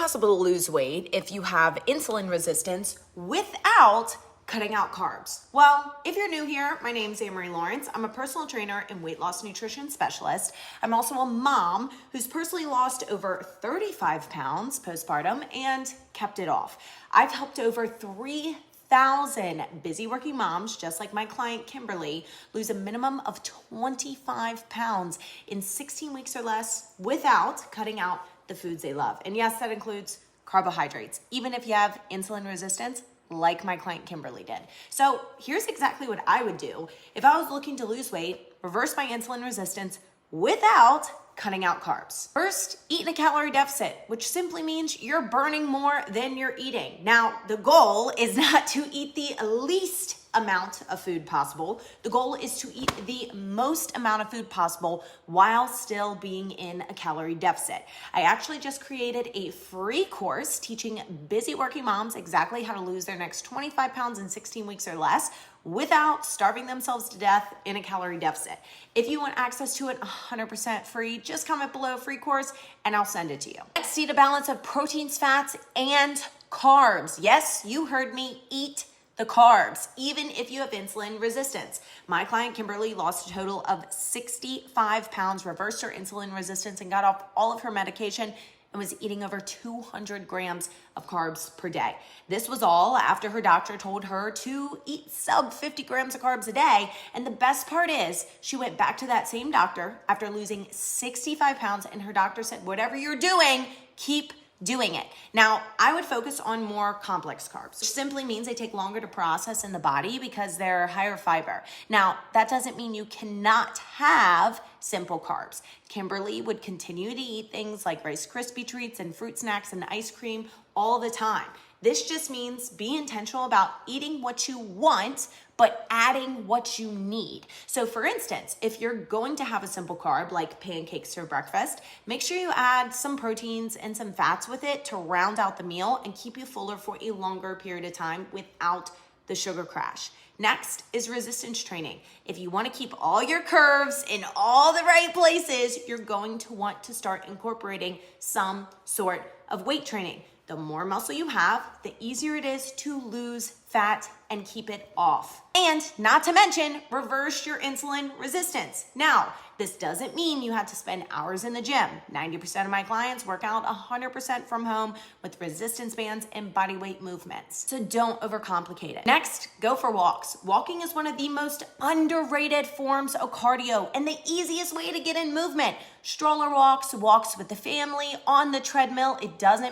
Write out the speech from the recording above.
possible to lose weight if you have insulin resistance without cutting out carbs. Well, if you're new here, my name's Anne-Marie Lawrence. I'm a personal trainer and weight loss nutrition specialist. I'm also a mom who's personally lost over 35 pounds postpartum and kept it off. I've helped over 3,000 busy working moms, just like my client Kimberly, lose a minimum of 25 pounds in 16 weeks or less without cutting out the foods they love. And yes, that includes carbohydrates, even if you have insulin resistance, like my client Kimberly did. So here's exactly what I would do if I was looking to lose weight, reverse my insulin resistance without cutting out carbs. First, eat in a calorie deficit, which simply means you're burning more than you're eating. Now, the goal is not to eat the least amount of food possible. The goal is to eat the most amount of food possible while still being in a calorie deficit. I actually just created a free course teaching busy working moms exactly how to lose their next 25 pounds in 16 weeks or less without starving themselves to death in a calorie deficit. If you want access to it 100% free, just comment below free course and I'll send it to you. Next, eat a balance of proteins, fats, and carbs. Yes, you heard me, eat the carbs, even if you have insulin resistance. My client Kimberly lost a total of 65 pounds, reversed her insulin resistance, and got off all of her medication and was eating over 200 grams of carbs per day. This was all after her doctor told her to eat sub 50 grams of carbs a day. And the best part is she went back to that same doctor after losing 65 pounds and her doctor said, whatever you're doing, keep doing it. Now, I would focus on more complex carbs, which simply means they take longer to process in the body because they're higher fiber. Now, that doesn't mean you cannot have simple carbs. Kimberly would continue to eat things like Rice Krispie treats and fruit snacks and ice cream all the time. This just means be intentional about eating what you want, but adding what you need. So for instance, if you're going to have a simple carb like pancakes for breakfast, make sure you add some proteins and some fats with it to round out the meal and keep you fuller for a longer period of time without the sugar crash. Next is resistance training. If you want to keep all your curves in all the right places, you're going to want to start incorporating some sort of weight training. The more muscle you have, the easier it is to lose fat and keep it off. And not to mention, reverse your insulin resistance. Now, this doesn't mean you have to spend hours in the gym. 90% of my clients work out 100% from home with resistance bands and body weight movements. So don't overcomplicate it. Next, go for walks. Walking is one of the most underrated forms of cardio and the easiest way to get in movement. Stroller walks, walks with the family, on the treadmill, it doesn't